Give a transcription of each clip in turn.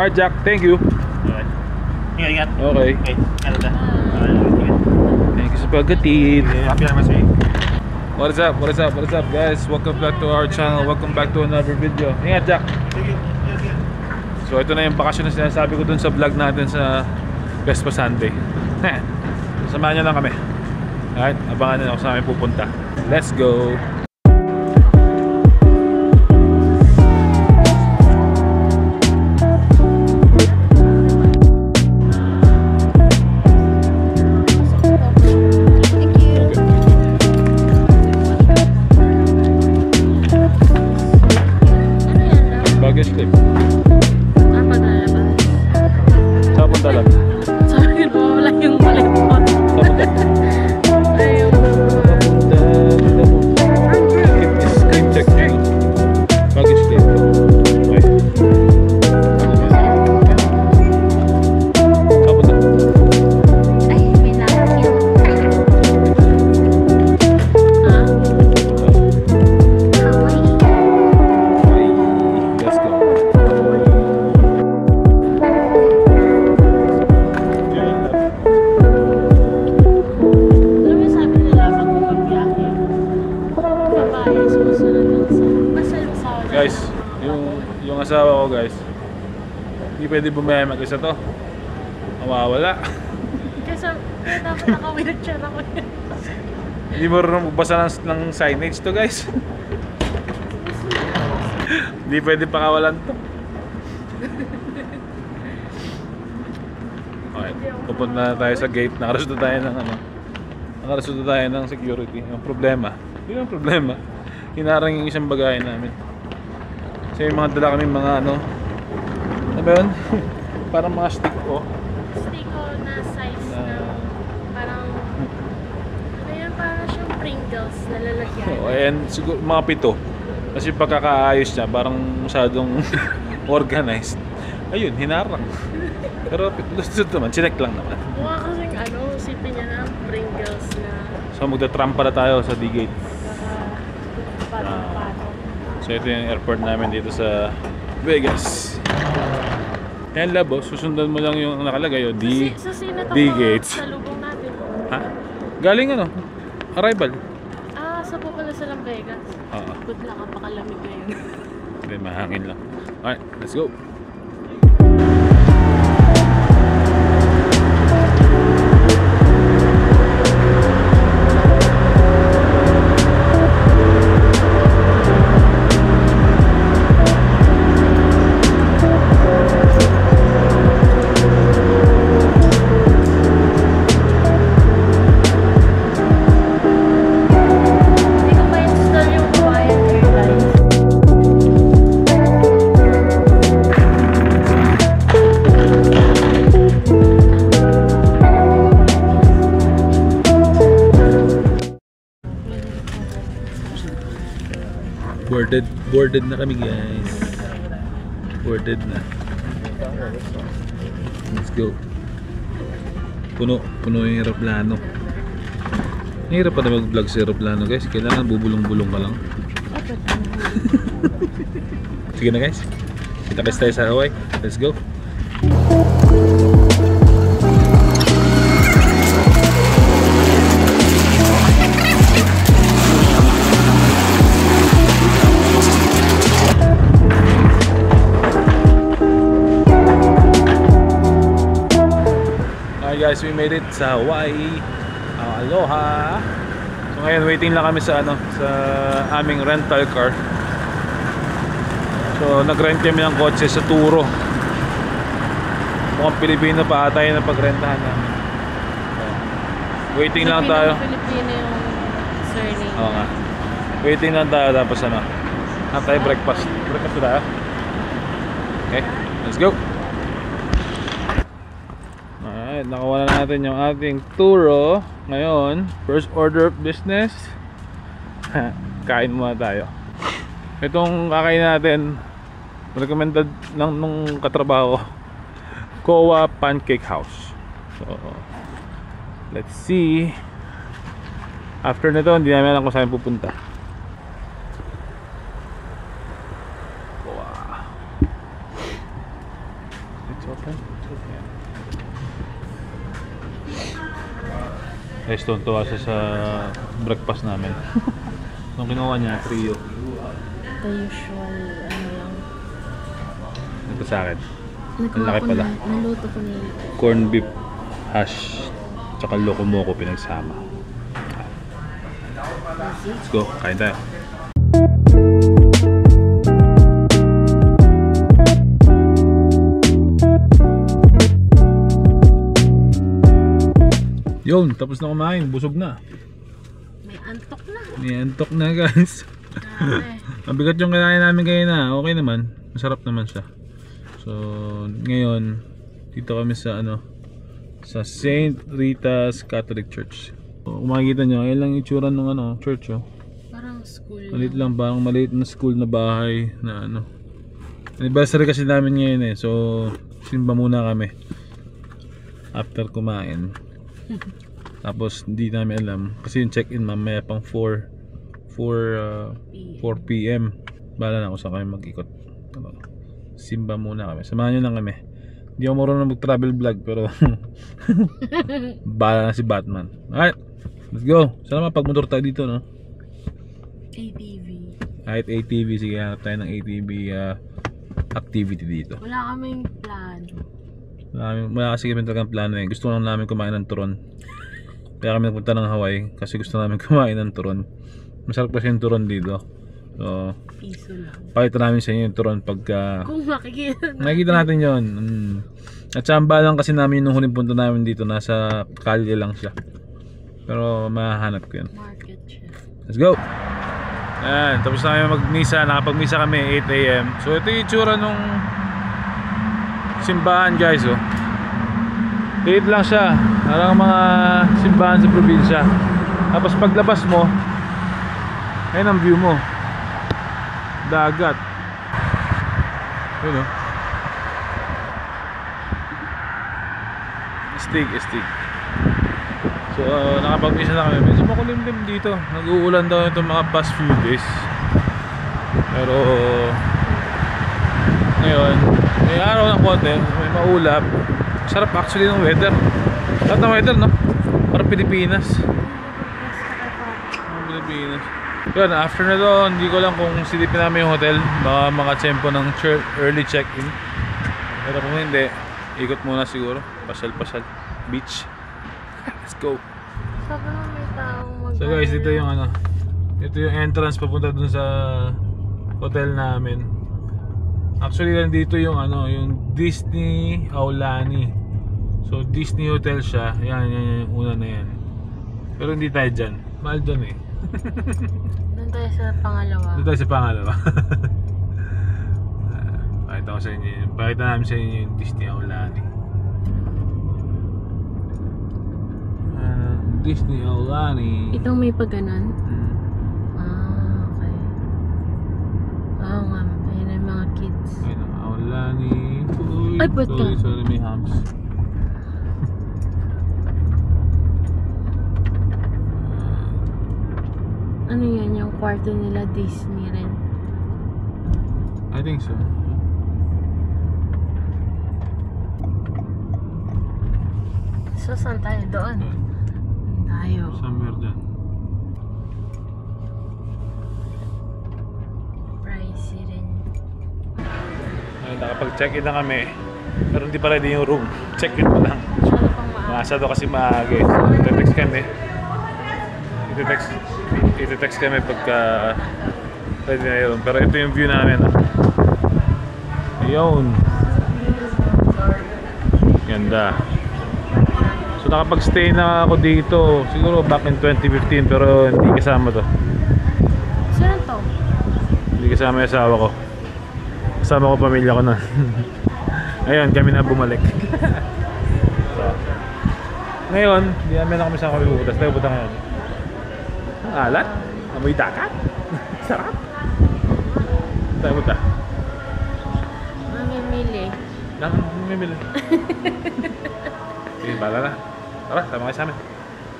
Alright, Jack, thank you. Okay. Ingat. Okay. Okay. Ano na? Thank you sa pagkatid. Happy anniversary. What is up? What is up? What is up, guys? Welcome back to our channel. Welcome back to another video. Ingat, Jack. So ito na yung bakasyon na sinasabi ko dun sa vlog natin sa Vespa Sunday. Samahan nyo lang kami. Alright, abangan nyo ako sa amin pupunta. Let's go! Baggage clip. Paglalabas. Saan punta lang? Sabi ko, wala yung wallet mo. Saan punta? Ayun. Screen check nyo. Baggage clip. Okay. Saan punta? Ay, may lakit. Hawaii. Let's go. Alam mo, sabi nila, pag magbiyahe, babae, sumusunod lang sa masalusawa. Guys, yung asawa ko, guys, hindi pwede bumiyahe mag-isa to. Mawawala. Kaya dapat naka-wheelchair ako yun. Hindi marunong magbasa ng signage to, guys. Hindi pwede pakawalan to. Okay, pupunta na tayo sa gate. Nakarasunod tayo ng nakarasunod tayo ng security. Yung problema, yun yung problema. Hinarang yung isang bagahe namin. Kasi yung mga dala kami mga ano ba yun? Parang mga stick ko. Stiko na size ng parang, ano yan, parang siyang Pringles na lalagyan. Ayan, siguro mga 7. Kasi pagkakaayos niya, parang masyadong organized. Ayun, hinarang. Pero gusto naman, chinek lang naman. Mukha kasing sipin niya na Pringles na So magta-trampa na tayo sa D-Gate. patong-patong. So ito yung airport namin dito sa Vegas. Yan labo, susundan mo lang yung nakalagay Sa sino to D-Gates. sa lubong natin? Ha? Galing arrival. Sa po pala sa Las Vegas. Oo. Good luck, napakalamig ngayon. Hindi, mahangin lang. Alright, let's go. Hindi ko pa install yung Hawaiian Airlines. Boarded na kami, guys. Boarded na. Let's go. Puno yung aeroplano. Hirap pa na mag-vlog sa aeroplano, guys. Kailangan bubulong-bulong ka lang. Sige na, guys. Kita-kits tayo sa Hawaii. Let's go. Guys, we made it sa Hawaii. Aloha. So ngayon waiting lang kami sa sa aming rental car. So nag-rent kami ng kotse sa Turo. Mukhang Pilipino pa ata yun ang pagrentahan namin. So, waiting lang tayo. Filipino yung surname. Oo nga. Waiting lang tayo tapos tayo breakfast. Breakfast na tayo. Okay, let's go. Nakawa na natin yung ating Turo. Ngayon, first order of business, kain muna tayo. Itong kakain natin, recommended lang nung katrabaho, Kowa Pancake House. So, let's see. After nito, hindi namin alam kung saan pupunta. Guys, tuwa siya sa breakfast namin. Nung kinuha niya, trio. The usual, ano lang. Ito sa akin. Nagawa laki ko pala. na, naluto ko na yun. Corn beef hash tsaka loco moco pinagsama. Let's go, kain tayo. Yun, tapos na kumain, busog na. May antok na. May antok na guys. Mabigat yung kinain namin kayo na. Okay naman, masarap naman siya. So ngayon dito kami sa sa St. Rita's Catholic Church. So, kung makikita nyo, ayun lang yung itsura ng church. Parang school. Maliit lang, parang maliit na school na bahay na anniversary kasi namin ngayon eh. So simba muna kami after kumain. Tapos hindi namin alam kasi yung check-in mamaya pang 4 PM. Bahala na ako saan kami mag-ikot. Simba muna kami. Samahan nyo lang kami. Hindi ako marunong mag-travel vlog pero bahala na si Batman. Alright, let's go. Sana mapag-motor tayo dito, no? ATV. Kahit ATV, sige, hanap tayo ng ATV activity dito. Wala kaming plano. Wala kasi kami talagang plano eh. Gusto lang namin kumain ng turon. Kaya kami nagpunta ng Hawaii kasi gusto namin kumain ng turon. Masarap kasi yung turon dito. So, Piso lang. pakita namin sa inyo yung turon pagka Kung makikita na. nakikita natin yon. At samba lang kasi namin nung huling punta namin dito. Nasa kalye lang siya. Pero mahanap ko yun. Market siya. Let's go! Ayan, tapos na kami mag-misa. Nakapag-misa kami 8 AM. So ito yung itsura nung simbahan guys, oh. Liit lang siya. Parang mga simbahan sa probinsya. Tapos paglabas mo, ayun ang view mo. Dagat. Yun, oh. Astig. So nakapag-misa na kami. Medyo makulimlim dito. Nag-uulan daw itong mga past few days. Pero ngayon may araw ng konti, may maulap. Sarap actually ng weather. Lahat ng weather, no? Parang Pilipinas. Pilipinas. Yun, after na doon, hindi ko lang kung silipin namin yung hotel. Baka mga tsempo ng early check-in. Pero kung hindi, ikot muna siguro. Pasal-pasal. Beach. Let's go. Sabi mo may taong mag- So guys, dito yung ito yung entrance papunta dun sa hotel namin. Actually nandito yung yung Disney Aulani. So Disney Hotel siya. Yan yung una na yan. Pero hindi tayo dyan. Mahal dyan eh. Doon tayo sa pangalawa. Doon tayo sa pangalawa. Pakita ko sa inyo yun. Pakita namin sa inyo yung Disney Aulani. Disney Aulani. Itong may pagganon? Okay. Oo nga, ayun ang mga kids. Ayun ang Aulani. Uy, Ay, ba't ka? sorry, may hams. Ano yan, yung kwarto nila Disney rin? I think so. So, saan tayo? Doon? Tayo. Somewhere dyan. Pricey rin. Ay, nakapag-check-in na kami. Pero hindi pa ready yung room. Check-in pa lang. Masyado pang maaga. Masyado kasi maaga eh. Ite-text kami. Ite-text kami pagka ready na yung room. Pero ito yung view namin. Ayun. Ganda. So nakapag-stay na ako dito. Siguro back in 2015 pero hindi kasama to. Saan to? Hindi kasama yung asawa ko. Kasama ko pamilya ko nun. Ayun, kami na bumalik. So, ngayon, hindi namin na kami saan kami pupunta. Saan tayo pupunta ngayon? Ang alat? Amoy dagat? Sarap! Saan tayo pupunta? Mamimili. Mamimili. Sige, bala na. Tara, tama kayo sa amin.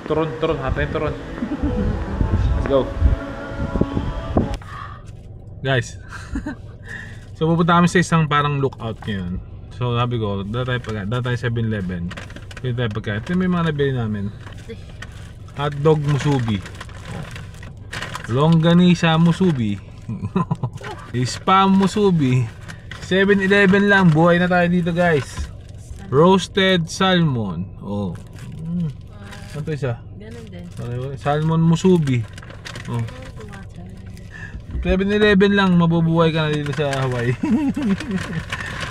Turon, hatayin turon. Let's go. Guys. So pupunta kami sa isang parang lookout ngayon. So sabi ko, dala tayo 7-Eleven. Pili tayo pagkain. Ito may mga nabili namin. Hotdog musubi. Longganisa musubi. Spam musubi. 7-Eleven lang. Buhay na tayo dito guys. Roasted salmon. Oh. Ano to isa? Ganun din. Salmon musubi. Oh. 7-Eleven lang. Mabubuhay ka na dito sa Hawaii.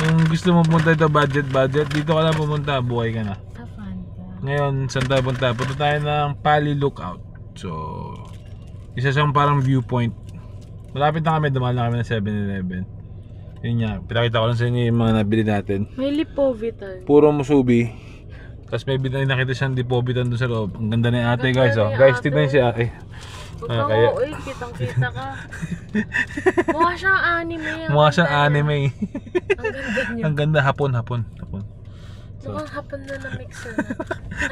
Kung gusto mo pumunta dito, budget. Dito ka na pumunta, buhay ka na. Ngayon, saan tayo punta? Punta tayo ng Pali Lookout. So, isa siyang parang viewpoint. Malapit na kami, dumaan na kami ng 7-Eleven. Yun nga, pinakita ko lang sa inyo yung mga nabili natin. May lipovitan. Puro musubi. Tapos may nakita siyang lipovitan doon sa loob. Ang ganda na yung ate guys. Oh. Ganda ni Guys, ate. tignan si ate. Kaya... Uy, kitang-kita ka. Mukha siyang anime. Mukha siyang anime. Ang ganda niya. Ang ganda, hapon. So, mukhang hapon na na-mixer na.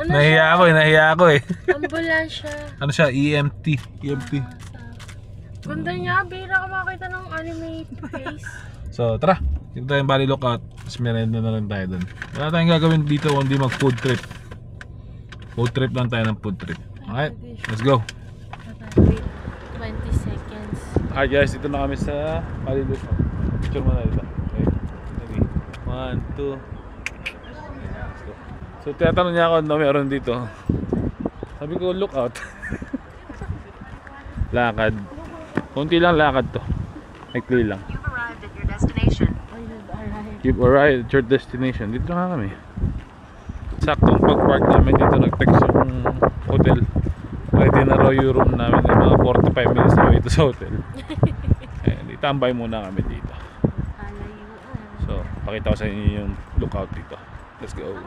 Ano Nahiya ako eh. Ambulansya. Ano siya? EMT. Ganda niya. Bira ka makita ng anime face. So tara, dito tayong Bali Lookout. Tapos merenda na lang tayo dun. Wala tayong gagawin dito kundi mag food trip. Food trip lang tayo ng food trip. Alright, let's go. Wait, 20 seconds. Alright guys, dito na kami sa Bali Lookout. Picture mo na dito. Okay, ready? 1, 2. Let's go. So tinatanong niya ako na meron dito. Sabi ko lookout. Lakad. Kunti lang lakad to. Maikli lang. You've arrived at your destination. Dito na kami. Saktong pag-park namin dito, nag-text yung hotel. Ready na raw yung room namin. Mga 45 minutes na dito sa hotel. Ayan, itambay muna kami dito. So, pakita ko sa inyo yung lookout dito. Let's go.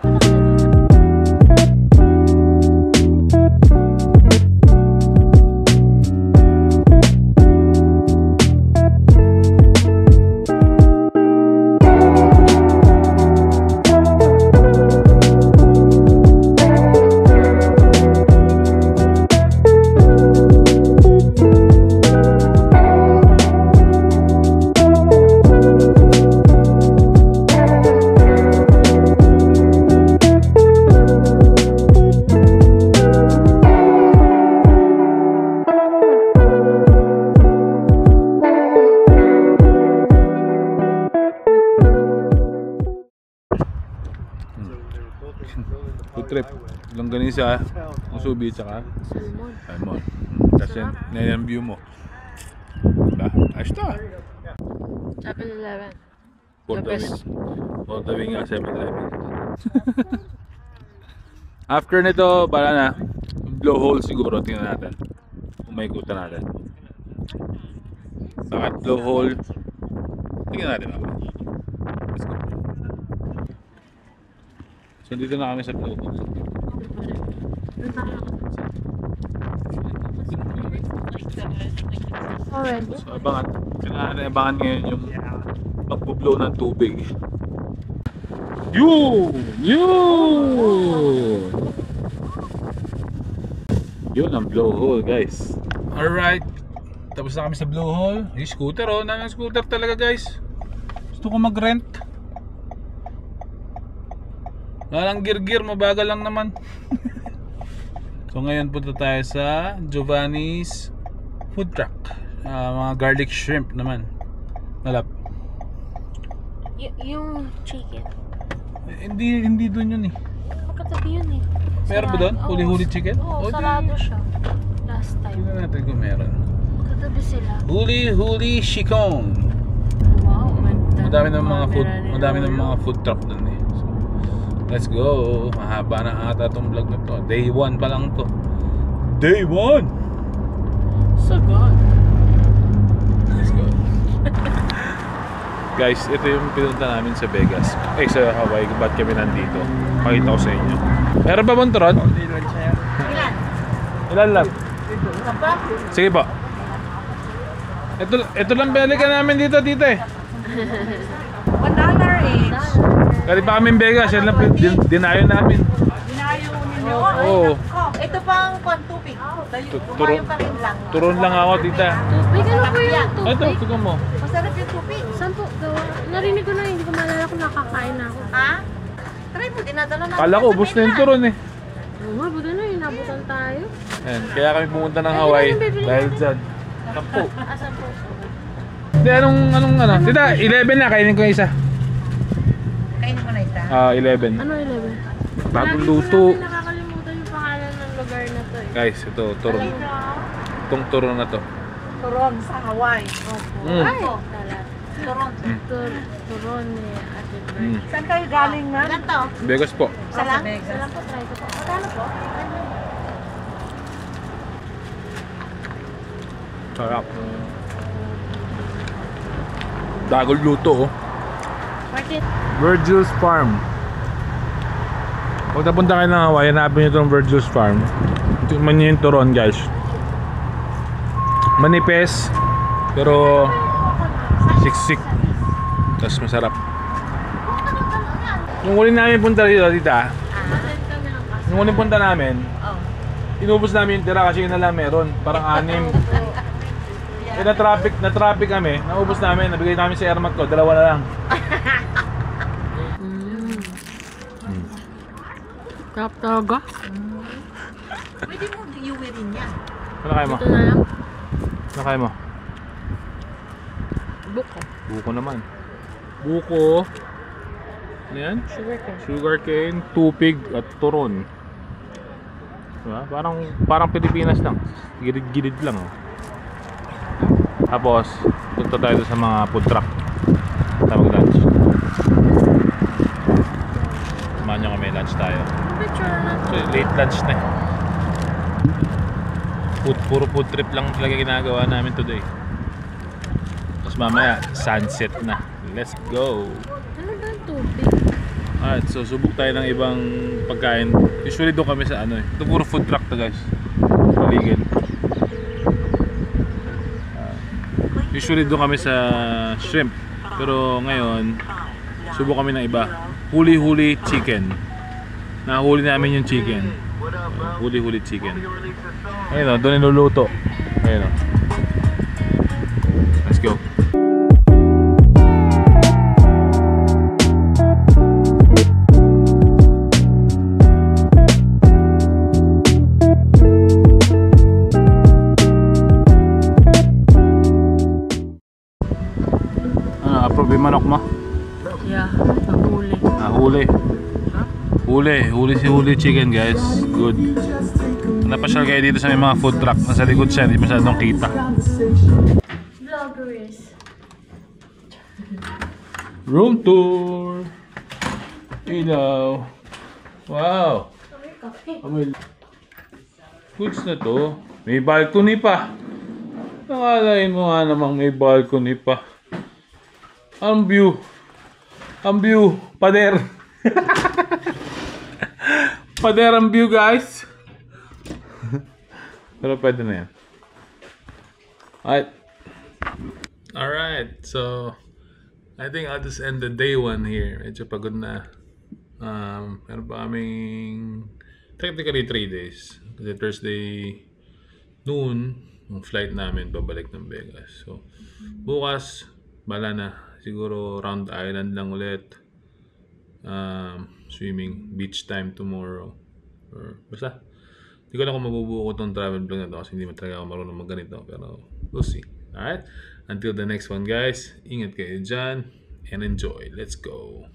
Food trip. Longganisa, musubi, tsaka salmon. Tapos yan yung view mo. Diba? Ayos na. 7-Eleven. For the wing nga 7-Eleven. After nito, bala na. Blowhole siguro, tingnan natin. Kung may ikutan natin. Bakit blowhole? Tingnan natin ako. Let's go. So dito na kami sa blowhole. Already? So abangan ngayon yung magbublow ng tubig. Yun ang blowhole guys. Alright, tapos na kami sa blowhole. Yung scooter oh, scooter talaga guys. Gusto ko mag-rent. Walang gear, mabagal lang naman. So ngayon punta tayo sa Giovanni's food truck. Mga garlic shrimp naman. Nalap. Yung chicken. Hindi doon yun eh. Katabi yun eh. Meron ba doon? Huli-huli chicken? Oo, sarado siya. Last time. Tingnan natin kung meron. Katabi sila. Huli Shikong. Wow, Madami ng mga food truck doon eh. So, let's go. Mahaba na ata tong vlog na to. Day 1 pa lang to. Day 1! Sagot. Let's go. Guys, ito yung pinunta namin sa Vegas. Sa Hawaii. Kung ba't kami nandito. Pakita ko sa inyo. Meron ba bang turon? Ilan? Ilan lang? Isa pa? Sige po. Ito lang balikan namin dito eh. $1 each. Galing pa kami Vegas. Yan lang dinayo namin. Dinayo ninyo. Oo. Ito pang tubig. Kumayo pa rin lang. Turon lang ako, tita. Tubig? Ano po yung Ito, tubig? tignan mo. Masarap yung tubig. Saan po? Narinig ko na, hindi ko maalala kung nakakain na ako. Ha? Try mo, dinadala namin. Kala ko, ubos na yung turon eh. Oo nga, buti na inabutan tayo. Ayan, kaya kami pumunta ng Hawaii dahil dyan. 10. Asan po? Hindi, anong ano? Tita, 11 na, kainin ko yung isa. Kainin mo na isa. 11. Ano 11? Bagong Lagi luto. ko namin nakakalimutan yung pangalan ng lugar na to eh. Guys, ito, turon. Itong turon na to. Turon sa Hawaii. Mm. Ay! Talat. Turon. Turon ni Ate Bird. Mm. Saan kayo galing na? Ilan to? Vegas po. Sa lang? Isa lang po, try ko po. Magkano po? Sarap. Dagol luto, oh. Martin. Virgil's Farm. Pag napunta kayo ng Hawaii, hanapin nyo itong Virgil's Farm. Tingnan nyo yung turon, guys. Manipes, pero siksik. Tapos masarap. Nung uli namin punta dito, tita, nung uli punta namin, inubos namin yung tira kasi yun na lang meron. Parang 6. Eh na-traffic kami, naubos namin, nabigay namin sa airmat ko, 2 na lang. Sarap talaga. Pwede mo iuwi rin yan. Ano kaya mo? Ito na lang. Ano kaya mo? Buko. Buko naman. Buko. Ano yan? Sugarcane, tupig at turon. Diba? Parang Pilipinas lang. Gilid-gilid lang. Oh. Tapos, punta tayo sa mga food truck. Tawag lunch. Samahan nyo kami, lunch tayo. Picture na So, late lunch na eh. Puro food trip lang talaga ginagawa namin today. Tapos mamaya, sunset na. Let's go! Ano ba yung tubig? Alright, so subok tayo ng ibang pagkain. Usually doon kami sa ano eh. Ito puro food truck to guys. Paligid. Usually doon kami sa shrimp. Pero ngayon, subok kami ng iba. Huli-huli chicken. Nahuli namin yung chicken. Huli-huli chicken. Ayun o, doon niluluto. Ayun o. Let's go. Approve yung manok mo? Yeah, nahuli. Huli. Huli chicken guys. Good. Napasyal kayo dito sa may mga food truck. Nasa likod siya, hindi masyadong kita. Vloggers. Room tour. Ilaw. Wow. Goods na to. May balcony pa. Nakalain mo nga namang may balcony pa. Ang view. Pader. Pader ang view guys. Pero pwede na yan. Alright. So I think I'll just end the day 1 here. Medyo pagod na. Meron pa kaming technically 3 days. Kasi Thursday noon yung flight namin babalik ng Vegas. So bukas bala na. Siguro round island lang ulit. Swimming, beach time tomorrow. Or basta. Hindi ko alam kung mabubuo ko itong travel vlog na ito kasi hindi mo talaga ako marunong magganito. Pero we'll see. Alright? Until the next one guys, ingat kayo dyan and enjoy. Let's go.